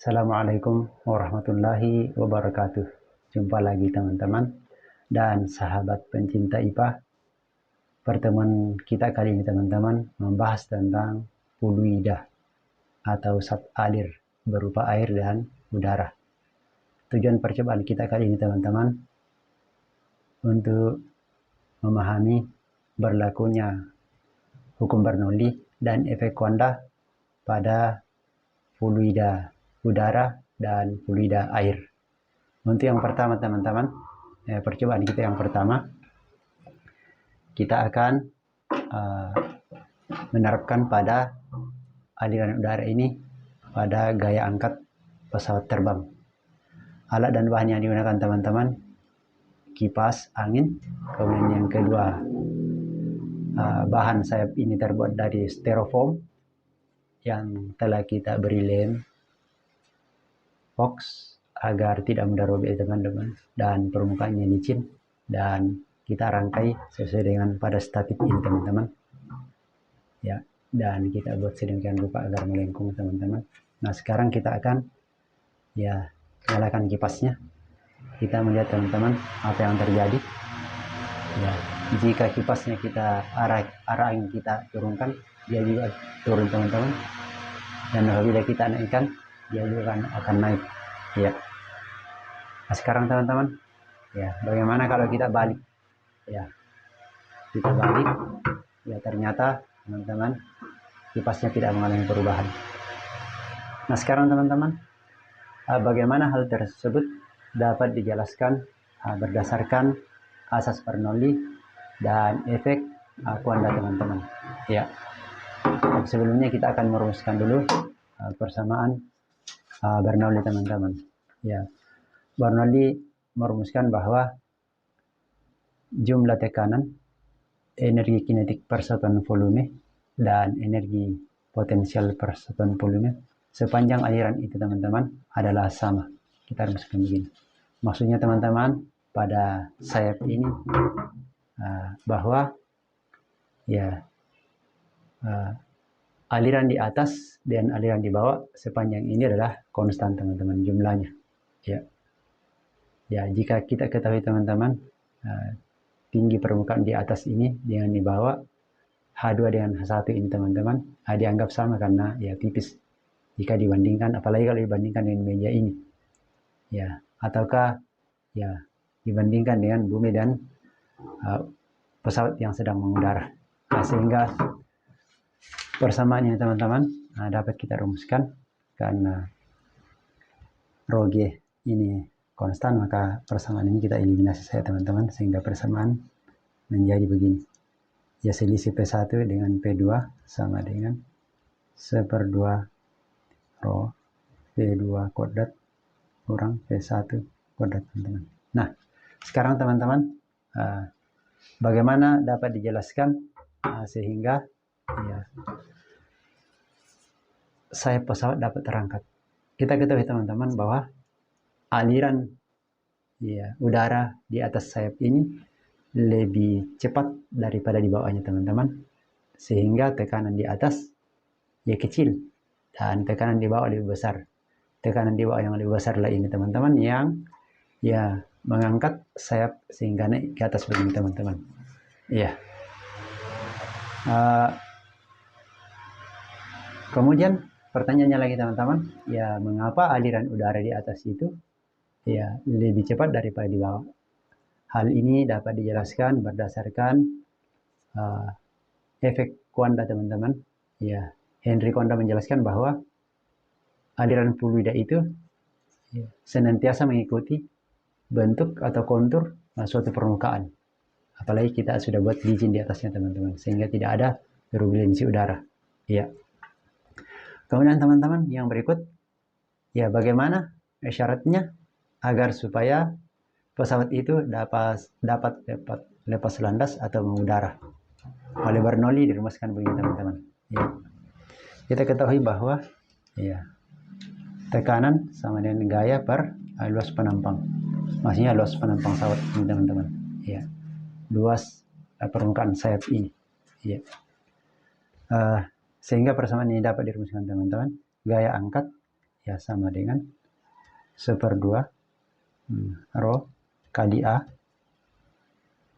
Assalamualaikum warahmatullahi wabarakatuh. Jumpa lagi teman-teman dan sahabat pencinta IPA. Pertemuan kita kali ini teman-teman membahas tentang fluida atau zat alir berupa air dan udara. Tujuan percobaan kita kali ini teman-teman untuk memahami berlakunya hukum Bernoulli dan efek kuanda pada fluida udara dan fluida air. Untuk yang pertama teman-teman, percobaan kita yang pertama, kita akan menerapkan pada aliran udara ini pada gaya angkat pesawat terbang. Alat dan bahan yang digunakan teman-teman, kipas angin. Kemudian yang kedua, bahan sayap ini terbuat dari styrofoam yang telah kita beri lem box agar tidak mudah robek teman-teman, dan permukaannya licin, dan kita rangkai sesuai dengan pada statif ini teman-teman ya, dan kita buat sedemikian rupa agar melengkung teman-teman. Nah sekarang kita akan nyalakan kipasnya. Kita melihat teman-teman apa yang terjadi ya. Jika kipasnya kita arah angin kita turunkan, dia juga turun teman-teman, dan apabila kita naikkan, dia juga akan naik ya. Nah sekarang teman-teman ya, bagaimana kalau kita balik ya, kita balik ya, ternyata teman-teman kipasnya tidak mengalami perubahan. Nah sekarang teman-teman, bagaimana hal tersebut dapat dijelaskan berdasarkan asas Bernoulli dan efek kuanda teman-teman ya. Sebelumnya kita akan merumuskan dulu persamaan Bernoulli teman-teman ya. Bernoulli merumuskan bahwa jumlah tekanan, energi kinetik per satuan volume, dan energi potensial per satuan volume sepanjang aliran itu teman-teman adalah sama. Kita rumuskan begini. Maksudnya teman-teman pada sayap ini bahwa ya aliran di atas dan aliran di bawah sepanjang ini adalah konstan teman-teman jumlahnya ya. Ya, jika kita ketahui teman-teman tinggi permukaan di atas ini dengan di bawah, H2 dengan H1 ini teman-teman dianggap sama karena ya tipis jika dibandingkan, apalagi kalau dibandingkan dengan meja ini ya, ataukah ya dibandingkan dengan bumi dan pesawat yang sedang mengudara. Nah, sehingga persamaan ini teman-teman dapat kita rumuskan karena rho G ini konstan, maka persamaan ini kita eliminasi saja teman-teman, sehingga persamaan menjadi begini ya. Selisih P1 dengan P2 sama dengan 1/2 rho P2 kuadrat kurang P1 kuadrat teman-teman. Nah sekarang teman-teman bagaimana dapat dijelaskan sehingga ya sayap pesawat dapat terangkat. Kita ketahui teman-teman bahwa aliran ya udara di atas sayap ini lebih cepat daripada di bawahnya teman-teman, sehingga tekanan di atas ya kecil dan tekanan di bawah lebih besar. Tekanan di bawah yang lebih besar lah ini teman-teman yang ya mengangkat sayap sehingga naik ke atas begini teman-teman ya. Kemudian pertanyaannya lagi teman-teman ya, mengapa aliran udara di atas itu ya lebih cepat daripada di bawah? Hal ini dapat dijelaskan berdasarkan efek kuanda teman-teman ya. Henry Koanda menjelaskan bahwa aliran fluida itu ya, senantiasa mengikuti bentuk atau kontur suatu permukaan, apalagi kita sudah buat licin di atasnya teman-teman, sehingga tidak ada turbulensi udara ya. Kemudian teman-teman yang berikut ya, bagaimana syaratnya agar supaya pesawat itu dapat lepas landas atau mengudara. Oleh Bernoulli dirumuskan begini teman-teman ya. Kita ketahui bahwa ya tekanan sama dengan gaya per luas penampang. Maksudnya luas penampang pesawat teman-teman ya, luas permukaan sayap ini ya. Sehingga persamaan ini dapat dirumuskan teman-teman. Gaya angkat ya sama dengan 1/2 rho kali A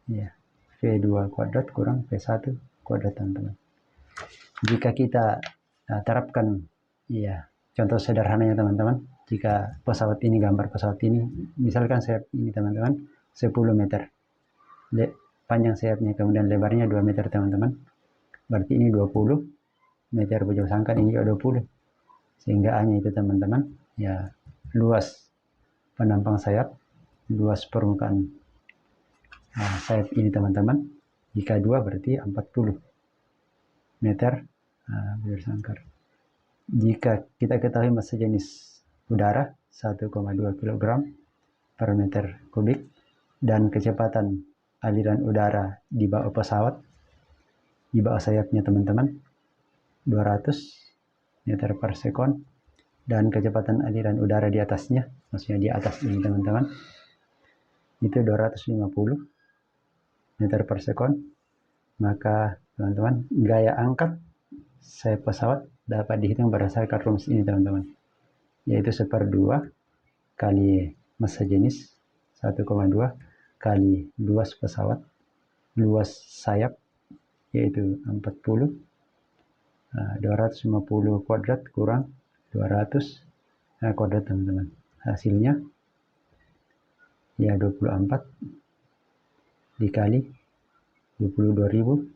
ya, V2 kuadrat kurang V1 kuadrat teman-teman. Jika kita terapkan ya contoh sederhananya teman-teman, jika pesawat ini, gambar pesawat ini, misalkan sayap ini teman-teman 10 meter panjang sayapnya, kemudian lebarnya 2 meter teman-teman, berarti ini 20 meter bujur sangkar, ini juga 20, sehingga A nya itu teman-teman ya luas penampang sayap, luas permukaan sayap ini teman-teman, jika 2 berarti 40 meter bujur sangkar. Jika kita ketahui massa jenis udara 1,2 kg per meter kubik dan kecepatan aliran udara di bawah pesawat, di bawah sayapnya teman-teman 200 meter per sekon, dan kecepatan aliran udara di atasnya, maksudnya di atas ini teman-teman, itu 250 meter per sekon, maka teman-teman gaya angkat sayap pesawat dapat dihitung berdasarkan rumus ini teman-teman, yaitu 1/2 kali massa jenis 1,2 kali luas pesawat, luas sayap yaitu 40, 250 kuadrat kurang 200 kuadrat teman-teman, hasilnya ya 24 dikali 22.500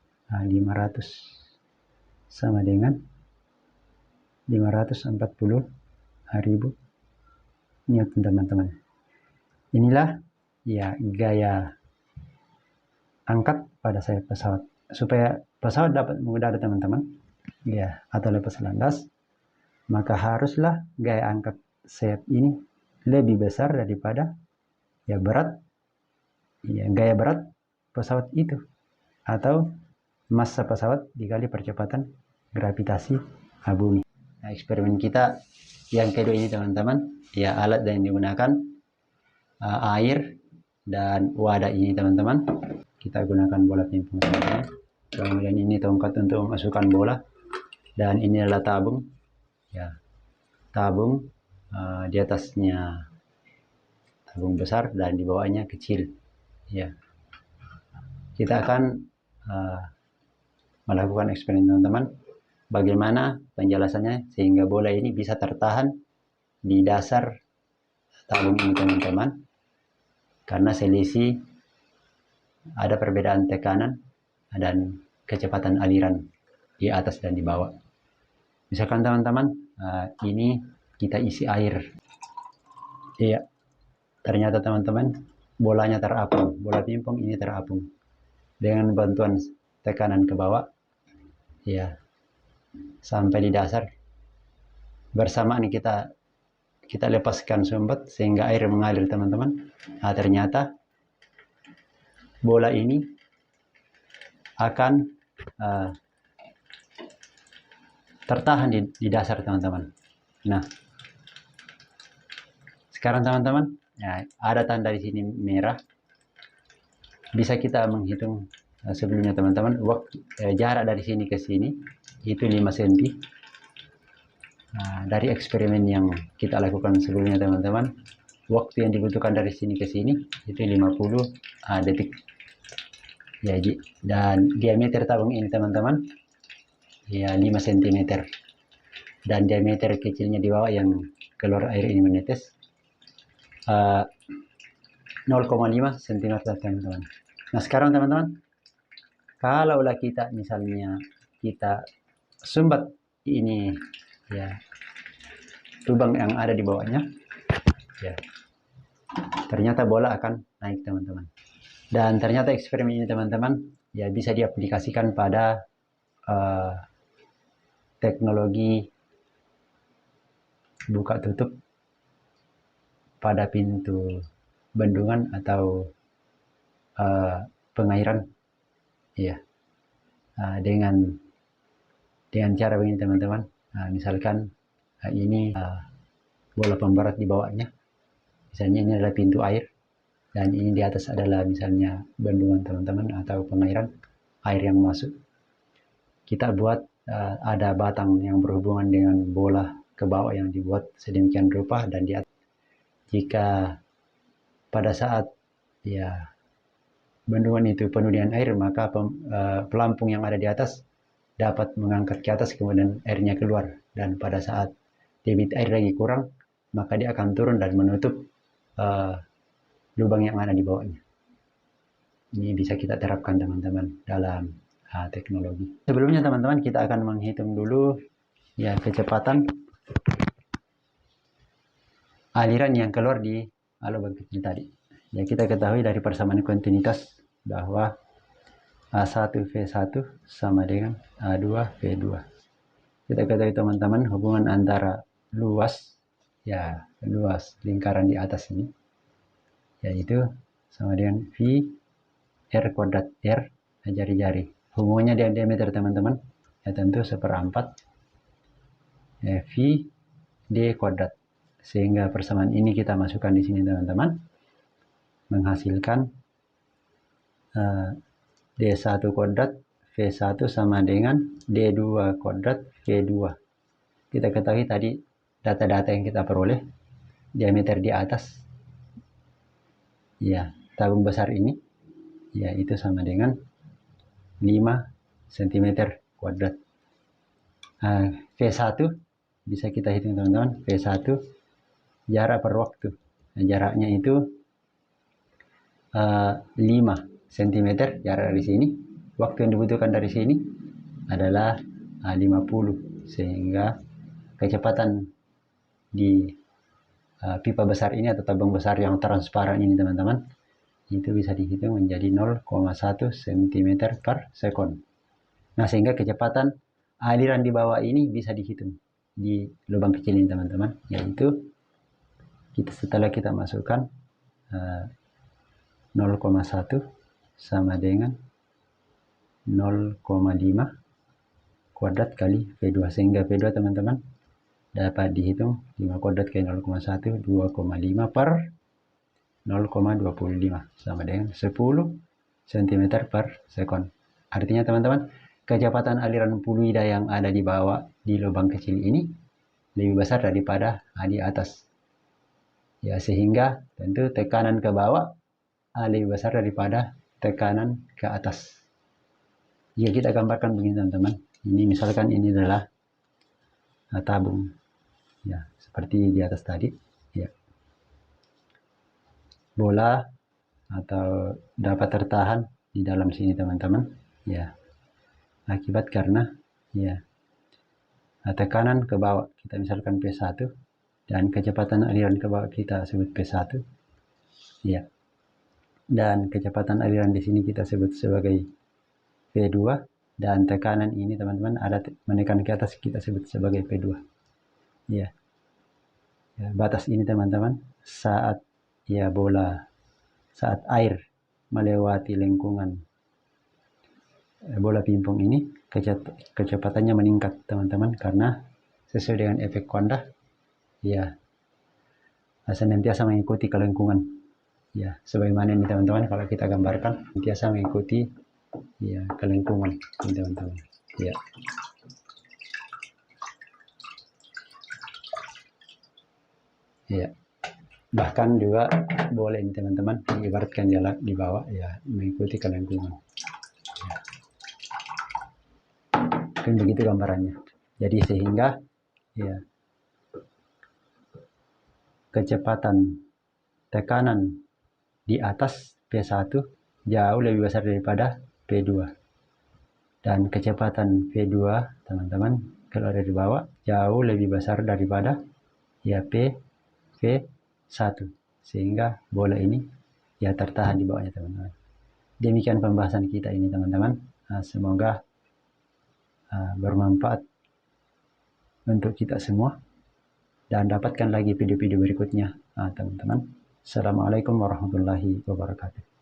sama dengan 540.000 Newton teman-teman. Inilah ya gaya angkat pada sayap pesawat. Supaya pesawat dapat mengudara teman-teman ya atau lepas landas, maka haruslah gaya angkat sayap ini lebih besar daripada ya berat ya gaya berat pesawat itu, atau massa pesawat dikali percepatan gravitasi bumi. Nah, eksperimen kita yang kedua ini teman-teman, ya alat yang digunakan air dan wadah ini teman-teman. Kita gunakan bola pingpong teman-teman. Kemudian ini tongkat untuk memasukkan bola, dan ini adalah tabung. Ya, tabung di atasnya tabung besar dan di bawahnya kecil. Ya, kita akan melakukan eksperimen teman-teman. Bagaimana penjelasannya sehingga bola ini bisa tertahan di dasar tabung ini teman-teman, karena selisih ada perbedaan tekanan dan kecepatan aliran di atas dan di bawah. Misalkan teman-teman ini kita isi air, iya, ternyata teman-teman bolanya terapung, bola pingpong ini terapung dengan bantuan tekanan ke bawah ya sampai di dasar. Bersamaan kita lepaskan sumbat sehingga air mengalir teman-teman. Nah, ternyata bola ini akan tertahan di dasar teman-teman. Nah, sekarang teman-teman ya, ada tanda di sini merah, bisa kita menghitung sebelumnya teman-teman, jarak dari sini ke sini itu 5 cm. Dari eksperimen yang kita lakukan sebelumnya teman-teman, waktu yang dibutuhkan dari sini ke sini itu 50 detik ya, dan diameter tabung ini teman-teman ya 5 cm, dan diameter kecilnya di bawah yang keluar air ini menetes 0,5 cm teman-teman. Nah, sekarang teman-teman, kalaulah kita misalnya kita sumbat ini ya lubang yang ada di bawahnya ya, ternyata bola akan naik teman-teman. Dan ternyata eksperimen ini teman-teman ya bisa diaplikasikan pada teknologi buka tutup pada pintu bendungan atau pengairan ya, dengan cara begini teman-teman. Misalkan ini bola pemberat di bawahnya, misalnya ini adalah pintu air, dan ini di atas adalah misalnya bendungan teman-teman atau pengairan air yang masuk. Kita buat ada batang yang berhubungan dengan bola ke bawah yang dibuat sedemikian rupa, dan di atas. Jika pada saat ya bendungan itu penuh dengan air, maka pelampung yang ada di atas dapat mengangkat ke atas, kemudian airnya keluar. Dan pada saat debit air lagi kurang, maka dia akan turun dan menutup lubang yang ada di bawahnya. Ini bisa kita terapkan teman-teman dalam teknologi. Sebelumnya teman-teman, kita akan menghitung dulu ya kecepatan aliran yang keluar di lubang kecil tadi. Ya, kita ketahui dari persamaan kontinuitas bahwa A1V1 sama dengan A2V2. Kita ketahui teman-teman hubungan antara luas lingkaran di atas ini, yaitu sama dengan V R kuadrat, R jari-jari. Hubungannya dengan diameter teman-teman, ya tentu 1/4 V D kuadrat. Sehingga persamaan ini kita masukkan di sini teman-teman, menghasilkan D1 kuadrat V1 sama dengan D2 kuadrat V2. Kita ketahui tadi data-data yang kita peroleh, diameter di atas ya tabung besar ini ya itu sama dengan 5 cm kuadrat. V1 bisa kita hitung teman-teman, V1 jarak per waktu. Jaraknya itu 5 cm jarak dari sini. Waktu yang dibutuhkan dari sini adalah 50, sehingga kecepatan di pipa besar ini atau tabung besar yang transparan ini teman-teman, itu bisa dihitung menjadi 0,1 cm per sekon. Nah, sehingga kecepatan aliran di bawah ini bisa dihitung di lubang kecil ini teman-teman, yaitu setelah kita masukkan 0,1 sama dengan 0,5 kuadrat kali V2, sehingga V2 teman-teman dapat dihitung 5 kuadrat kali 0,1, 2,5 per 0,25 sama dengan 10 cm per sekon. Artinya teman-teman, kecepatan aliran fluida yang ada di bawah di lubang kecil ini lebih besar daripada di atas. Ya, sehingga tentu tekanan ke bawah lebih besar daripada tekanan ke atas. Jika kita gambarkan begini teman-teman, ini misalkan ini adalah tabung, ya seperti di atas tadi, ya bola atau dapat tertahan di dalam sini teman-teman, ya akibat karena ya tekanan ke bawah, kita misalkan P1 dan kecepatan aliran ke bawah kita sebut P1, ya, dan kecepatan aliran di sini kita sebut sebagai P2, dan tekanan ini teman-teman ada menekan ke atas kita sebut sebagai P2. Ya, batas ini teman-teman saat air melewati lengkungan bola pingpong ini, kecepatannya meningkat teman-teman, karena sesuai dengan efek Coanda ya senantiasa mengikuti kelengkungan, ya sebagaimana ini teman-teman kalau kita gambarkan senantiasa mengikuti ya kelengkungan ini teman-teman, ya bahkan juga boleh ini teman-teman diibaratkan jalan di bawah ya mengikuti kelengkungan, ya. Mungkin begitu gambarannya. Jadi sehingga ya kecepatan tekanan di atas P1 jauh lebih besar daripada P2, dan kecepatan P2 teman-teman kalau ada di bawah jauh lebih besar daripada ya V1, sehingga bola ini ya tertahan di bawahnya teman-teman. Demikian pembahasan kita ini teman-teman, semoga bermanfaat untuk kita semua, dan dapatkan lagi video-video berikutnya teman-teman. Assalamualaikum warahmatullahi wabarakatuh.